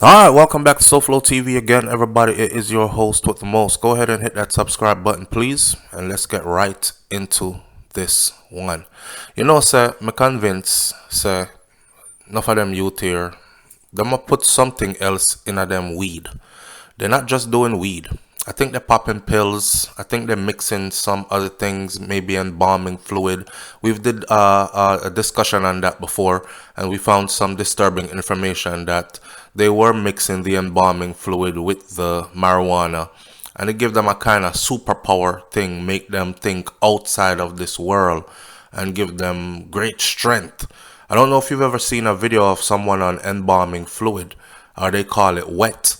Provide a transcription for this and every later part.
Alright, welcome back to SouFLoTV again, everybody. It is your host with the most. Go ahead and hit that subscribe button, please, and let's get right into this one. Sir, me convinced, sir, enough of them youth here, them a put something else in a them weed. They're not just doing weed. I think they're popping pills. I think they're mixing some other things, maybe embalming fluid. We've did a discussion on that before, and we found some disturbing information that they were mixing the embalming fluid with the marijuana, and it give them a kind of superpower thing, make them think outside of this world, and give them great strength. I don't know if you've ever seen a video of someone on embalming fluid, or they call it wet.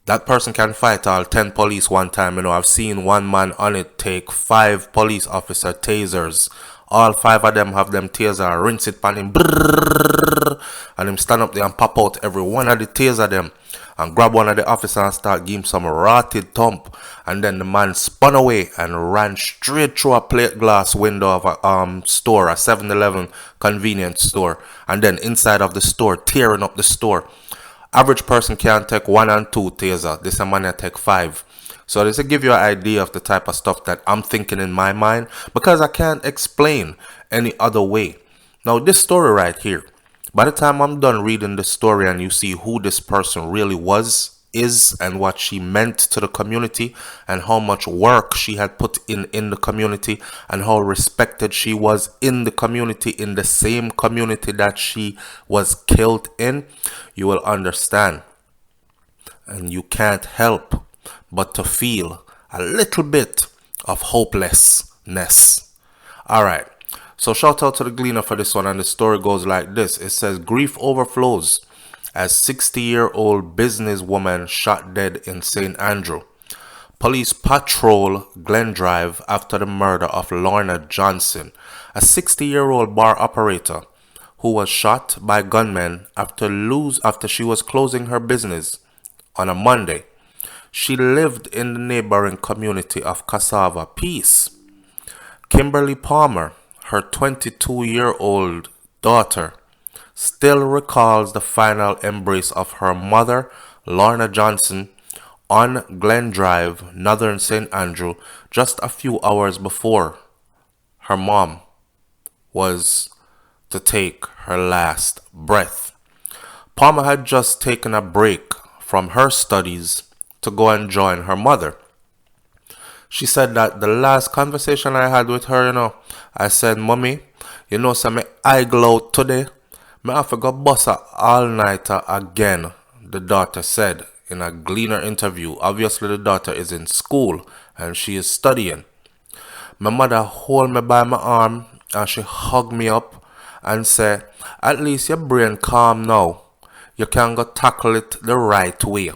That person can fight all 10 police one time. I've seen one man on it take 5 police officer tasers. All 5 of them have them taser, rinse it pan him, brrrr, and him stand up there and pop out every one of the taser them and grab one of the officers and start giving some rotted thump. And then the man spun away and ran straight through a plate glass window of a store, a 7-Eleven convenience store, and then inside of the store, tearing up the store. Average person can take 1 and 2 taser. This a man that take 5. So this will give you an idea of the type of stuff that I'm thinking in my mind, because I can't explain any other way. Now this story right here, by the time I'm done reading the story and you see who this person really is, and what she meant to the community, and how much work she had put in the community, and how respected she was in the community, in the same community that she was killed in, you will understand. And you can't help but to feel a little bit of hopelessness. Alright, so shout out to the Gleaner for this one, and the story goes like this. It says, grief overflows as 60-year-old businesswoman shot dead in St. Andrew. Police patrol Glen Drive after the murder of Lorna Johnson, a 60-year-old bar operator who was shot by gunmen after she was closing her business on a Monday. She lived in the neighboring community of Cassava Peace. Kimberly Palmer, her 22-year-old daughter, still recalls the final embrace of her mother, Lorna Johnson, on Glen Drive, Northern St. Andrew, just a few hours before her mom was to take her last breath. Palmer had just taken a break from her studies to go and join her mother. She said that the last conversation I had with her, I said, Mommy, so my eye glow today. Me have to go bust a all-nighter again, the daughter said in a Gleaner interview. Obviously, the daughter is in school and she is studying. My mother hold me by my arm and she hugged me up and said, at least your brain calm now. You can go tackle it the right way.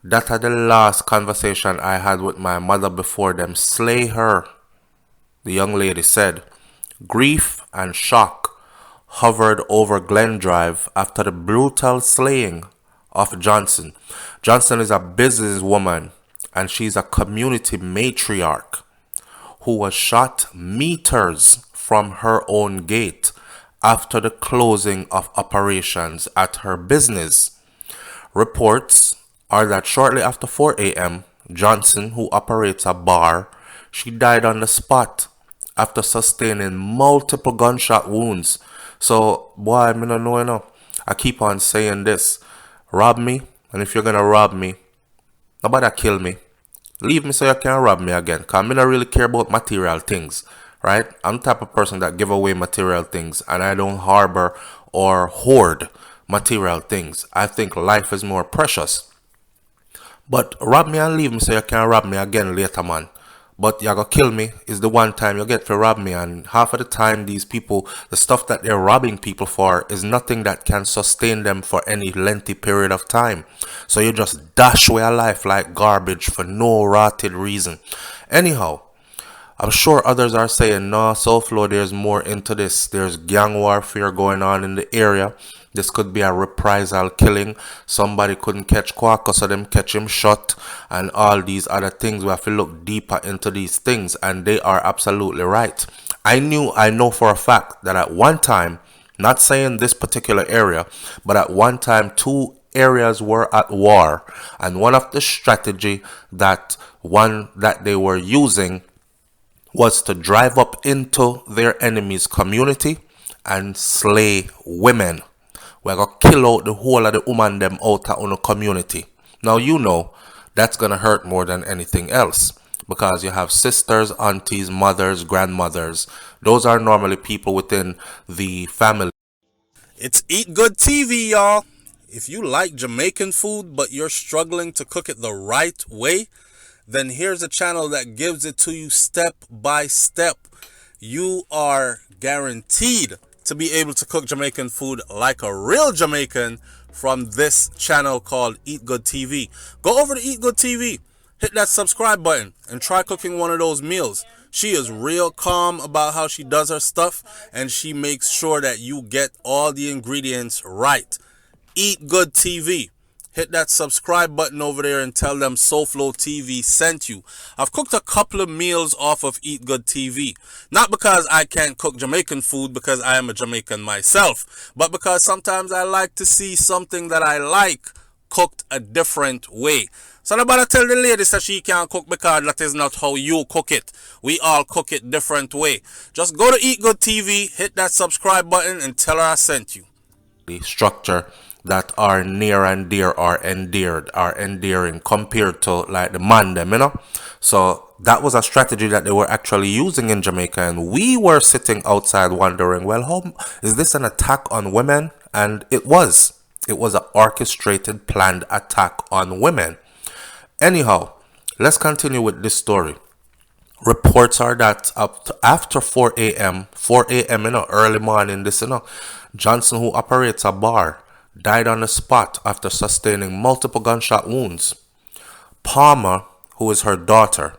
That are the last conversation I had with my mother before them slay her, the young lady said. Grief and shock hovered over Glen Drive after the brutal slaying of Johnson. Johnson is a businesswoman and she's a community matriarch who was shot meters from her own gate after the closing of operations at her business. Reports are that shortly after 4 a.m., Johnson, who operates a bar, she died on the spot after sustaining multiple gunshot wounds. So, boy, I don't know, I keep on saying this. Rob me, and if you're gonna rob me, nobody kill me. Leave me so you can't rob me again, because I don't really care about material things, right? I'm the type of person that give away material things, and I don't harbor or hoard material things. I think life is more precious. But rob me and leave me so you can't rob me again later, man. But you're gonna kill me is the one time you get to rob me, and half of the time these people, the stuff that they're robbing people for is nothing that can sustain them for any lengthy period of time. So you just dash away a life like garbage for no rotted reason. Anyhow, I'm sure others are saying, no, SouFlo, there's more into this. There's gang warfare going on in the area. This could be a reprisal killing. Somebody couldn't catch Quacko, so them catch him shot, and all these other things. We have to look deeper into these things, and they are absolutely right. I know for a fact that at one time, not saying this particular area, but at one time 2 areas were at war, and one of the strategy that they were using was to drive up into their enemy's community and slay women. We're going to kill out the whole of the woman them out of the community. Now you know that's going to hurt more than anything else, because you have sisters, aunties, mothers, grandmothers. Those are normally people within the family. It's Eat Good TV, y'all. If you like Jamaican food but you're struggling to cook it the right way, then here's a channel that gives it to you step by step. You are guaranteed to be able to cook Jamaican food like a real Jamaican from this channel called Eat Good TV. Go over to Eat Good TV, hit that subscribe button, and try cooking one of those meals. She is real calm about how she does her stuff, and she makes sure that you get all the ingredients right. Eat Good TV. Hit that subscribe button over there and tell them SouFLoTV sent you. I've cooked a couple of meals off of Eat Good TV. Not because I can't cook Jamaican food, because I am a Jamaican myself, but because sometimes I like to see something that I like cooked a different way. So nobody tell the lady that she can't cook, because that is not how you cook it. We all cook it different way. Just go to Eat Good TV, hit that subscribe button, and tell her I sent you. The structure that are near and dear are endearing compared to like the man them, you know. So that was a strategy that they were actually using in Jamaica, and we were sitting outside wondering, well, how is this an attack on women? And it was an orchestrated, planned attack on women. Anyhow, let's continue with this story. Reports are that up to after 4 a.m., early morning, Johnson, who operates a bar, died on the spot after sustaining multiple gunshot wounds. Palmer, who is her daughter,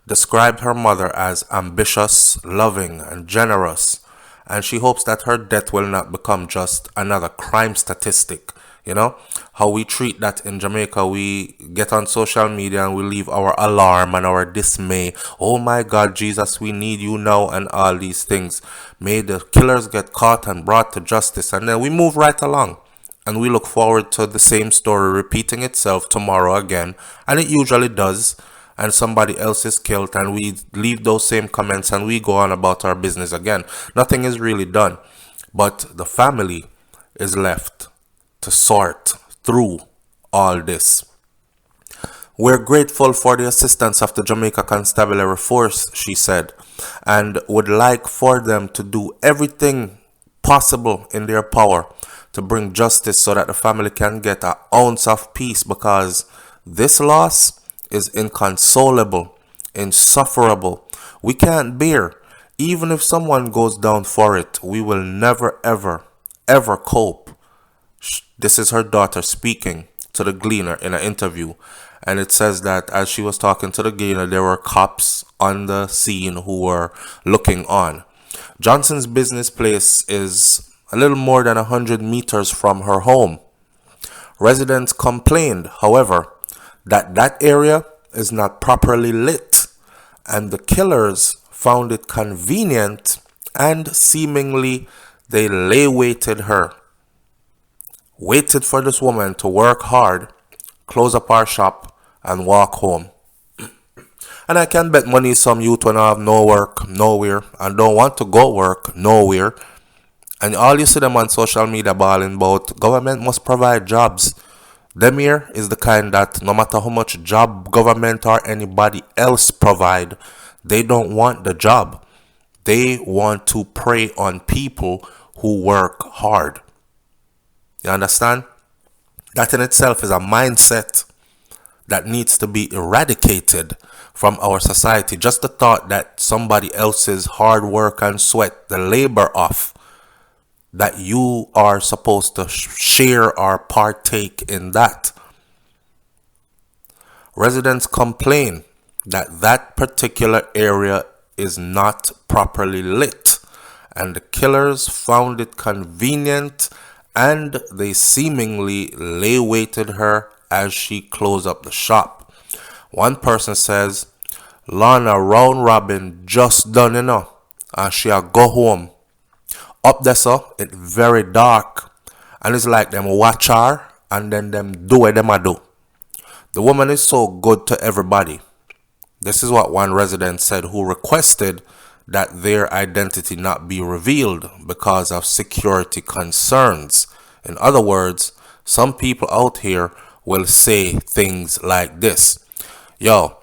described her mother as ambitious, loving, and generous, and she hopes that her death will not become just another crime statistic. You know, how we treat that in Jamaica. We get on social media and we leave our alarm and our dismay. Oh my God, Jesus, we need you now, and all these things. May the killers get caught and brought to justice, and then we move right along. And we look forward to the same story repeating itself tomorrow again. And it usually does. And somebody else is killed, and we leave those same comments and we go on about our business again. Nothing is really done. But the family is left to sort through all this. We're grateful for the assistance of the Jamaica Constabulary Force, she said, and would like for them to do everything possible in their power to bring justice so that the family can get an ounce of peace, because this loss is inconsolable, insufferable. We can't bear. Even if someone goes down for it, we will never, ever cope. This is her daughter speaking to the Gleaner in an interview. And it says that as she was talking to the Gleaner, there were cops on the scene who were looking on. Johnson's business place is a little more than 100 meters from her home. Residents complained, however, that area is not properly lit, and the killers found it convenient, and seemingly they waited for this woman to work hard, close up our shop, and walk home. And I can bet money some youth when I have no work, nowhere, and don't want to go work, nowhere. And all you see them on social media bawling about government must provide jobs. Them here is the kind that no matter how much job government or anybody else provide, they don't want the job. They want to prey on people who work hard. You understand? That in itself is a mindset that needs to be eradicated from our society. Just the thought that somebody else's hard work and sweat, the labor of, that you are supposed to share or partake in that. Residents complain that that particular area is not properly lit, and the killers found it convenient, and they seemingly waited her as she closed up the shop. One person says, Lana round robin just done enough, and she'll go home. Up there, so it's very dark, and it's like them watch her and then them do what them a do. The woman is so good to everybody. This is what one resident said who requested that their identity not be revealed because of security concerns. In other words, some people out here will say things like this. Yo,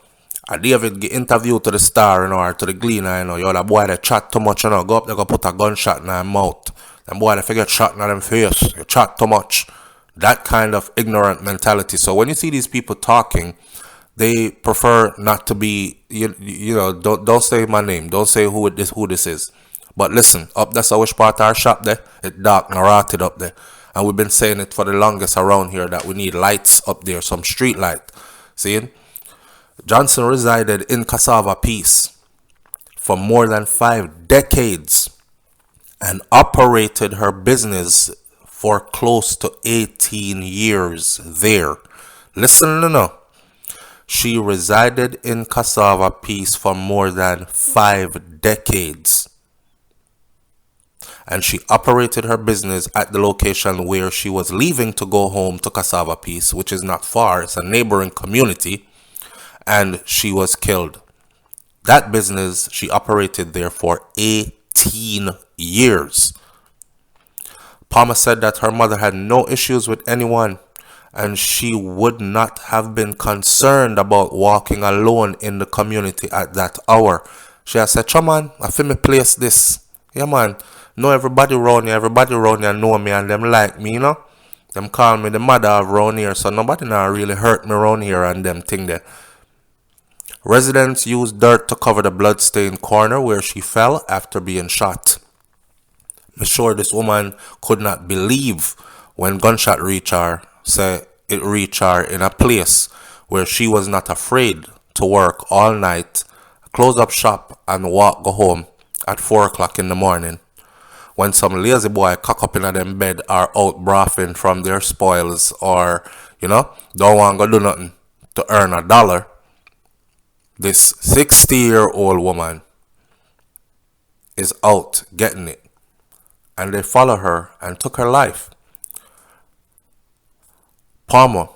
I David get interviewed to the Star, or to the Gleaner, yo, that boy that chat too much, go up there, go put a gunshot in their mouth. That boy that forget shot in them face, you chat too much. That kind of ignorant mentality. So when you see these people talking, they prefer not to be, don't say my name, don't say who this is. But listen, up that's which part of our shop there, it's dark and rotted up there. And we've been saying it for the longest around here that we need lights up there, some street light. See? Johnson resided in Cassava Peace for more than 5 decades and operated her business for close to 18 years there. Listen to know. She resided in Cassava Peace for more than 5 decades. And she operated her business at the location where she was leaving to go home to Cassava Peace, which is not far. It's a neighboring community. And she was killed. That business, she operated there for 18 years. Palmer said that her mother had no issues with anyone, and she would not have been concerned about walking alone in the community at that hour. She has said, man, I feel me place this. Yeah, man. Know everybody around here know me and them like me, Them call me the mother of around here, so nobody now really hurt me around here and them thing there. Residents used dirt to cover the blood-stained corner where she fell after being shot. I'm sure this woman could not believe when gunshot reached her, say it reached her in a place where she was not afraid to work all night, close up shop and go home at 4 o'clock in the morning. When some lazy boy cock up in them bed are out brothing from their spoils or, don't want to do nothing to earn $1, this 60-year-old woman is out getting it. And they follow her and took her life. Palmer,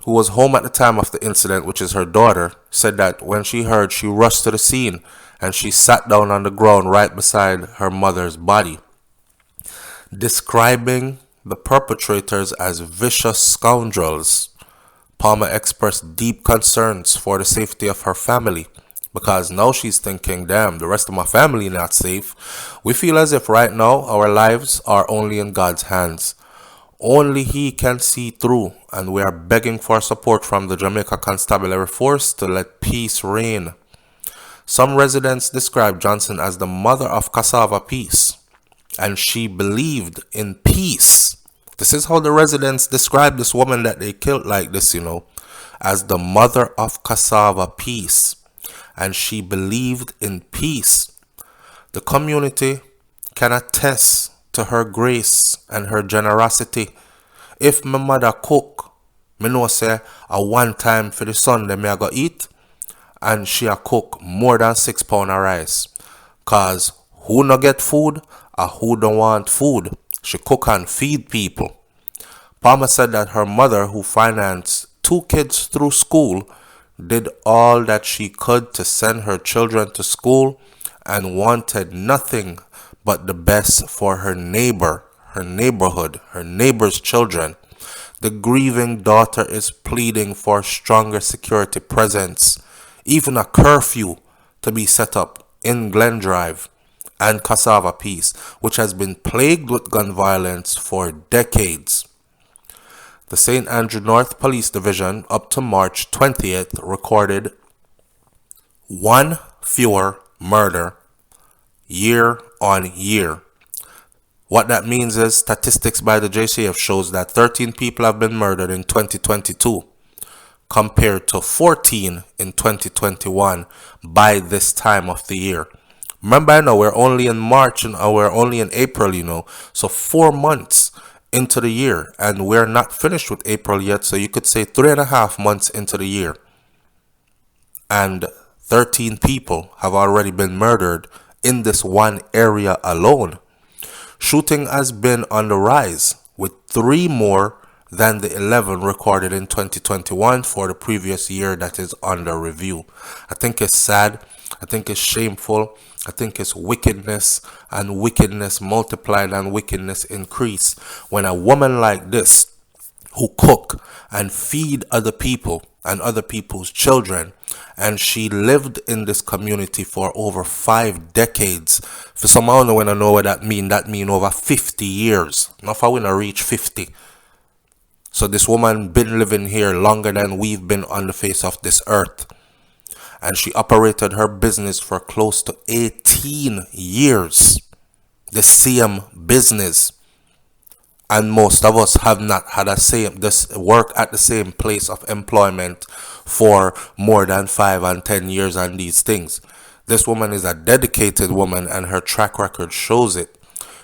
who was home at the time of the incident, which is her daughter, said that when she heard, she rushed to the scene and she sat down on the ground right beside her mother's body. Describing the perpetrators as vicious scoundrels, Palmer expressed deep concerns for the safety of her family, because now she's thinking, damn, the rest of my family not safe. We feel as if right now our lives are only in God's hands. Only He can see through, and we are begging for support from the Jamaica Constabulary Force to let peace reign. Some residents describe Johnson as the mother of Cassava Peace, and she believed in peace. This is how the residents describe this woman that they killed like this, as the mother of Cassava Peace, and she believed in peace. The community can attest to her grace and her generosity. If my mother cook, me know say a one time for the Sunday me I go eat, and she a cook more than 6 pounds of rice. Cause who no get food or who don't want food, she cook and feed people. Palmer said that her mother, who financed 2 kids through school, did all that she could to send her children to school and wanted nothing but the best for her neighbor, her neighborhood, her neighbor's children. The grieving daughter is pleading for stronger security presence, even a curfew to be set up in Glen Drive and Cassava Peace, which has been plagued with gun violence for decades. The St. Andrew North Police Division, up to March 20th, recorded 1 fewer murder year on year. What that means is statistics by the JCF shows that 13 people have been murdered in 2022 compared to 14 in 2021 by this time of the year. Remember, I know we're only in March and we're only in April, so 4 months into the year, and we're not finished with April yet, so you could say 3.5 months into the year, and 13 people have already been murdered in this one area alone. Shooting has been on the rise, with 3 more than the 11 recorded in 2021 for the previous year that is under review. I think it's sad. I think it's shameful. I think it's wickedness, and wickedness multiplied and wickedness increased when a woman like this, who cook and feed other people and other people's children, and she lived in this community for over 5 decades. For some, I don't know when I know what that mean. That mean over 50 years. Not if I wanna reach 50. So this woman been living here longer than we've been on the face of this earth. And she operated her business for close to 18 years. The same business. And most of us have not had this work at the same place of employment for more than 5 and 10 years on these things. This woman is a dedicated woman, and her track record shows it.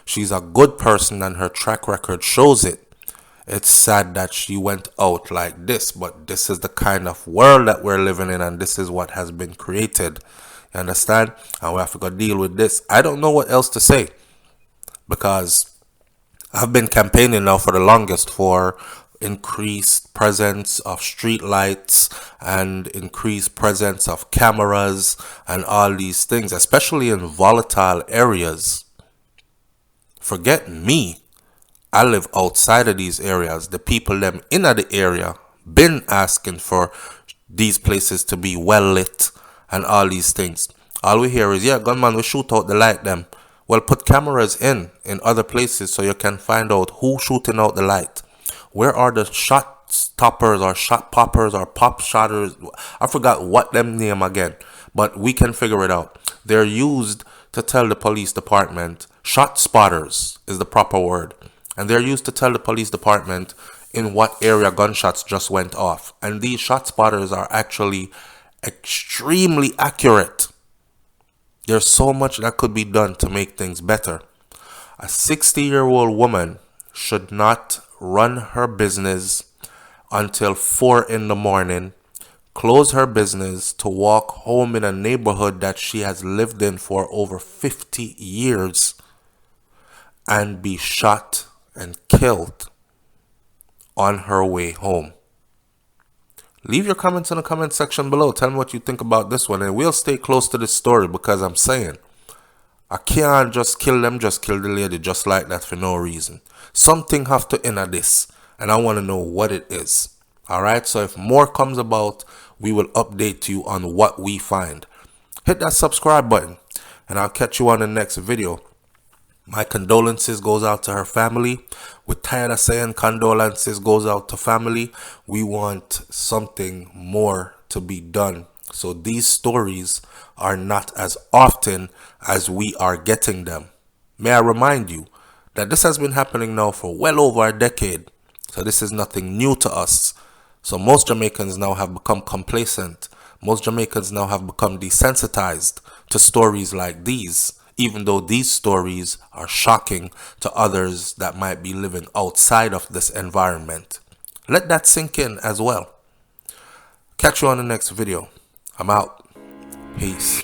She's a good person, and her track record shows it. It's sad that she went out like this, but this is the kind of world that we're living in, and this is what has been created. You understand? And we have to go deal with this. I don't know what else to say, because I've been campaigning now for the longest for increased presence of street lights and increased presence of cameras and all these things, especially in volatile areas. Forget me. I live outside of these areas. The people them in the area been asking for these places to be well lit and all these things. All we hear is, yeah, gunman, we shoot out the light them. Well, put cameras in other places so you can find out who's shooting out the light. Where are the shot stoppers or shot poppers or pop shotters? I forgot what them name again, but we can figure it out. They're used to tell the police department. Shot spotters is the proper word. And they're used to tell the police department in what area gunshots just went off. And these shot spotters are actually extremely accurate. There's so much that could be done to make things better. A 60-year-old woman should not run her business until 4 in the morning, close her business to walk home in a neighborhood that she has lived in for over 50 years and be shot and killed on her way home. Leave your comments in the comment section below. Tell me what you think about this one, and we'll stay close to this story, because I'm saying I can't just kill them, just kill the lady just like that for no reason. Something have to enter this, and I want to know what it is. Alright, so if more comes about, we will update you on what we find. Hit that subscribe button, and I'll catch you on the next video. My condolences goes out to her family. We're tired of saying condolences goes out to family. We want something more to be done, so these stories are not as often as we are getting them. May I remind you that this has been happening now for well over a decade. So this is nothing new to us. So most Jamaicans now have become complacent. Most Jamaicans now have become desensitized to stories like these, even though these stories are shocking to others that might be living outside of this environment. Let that sink in as well. Catch you on the next video. I'm out. Peace.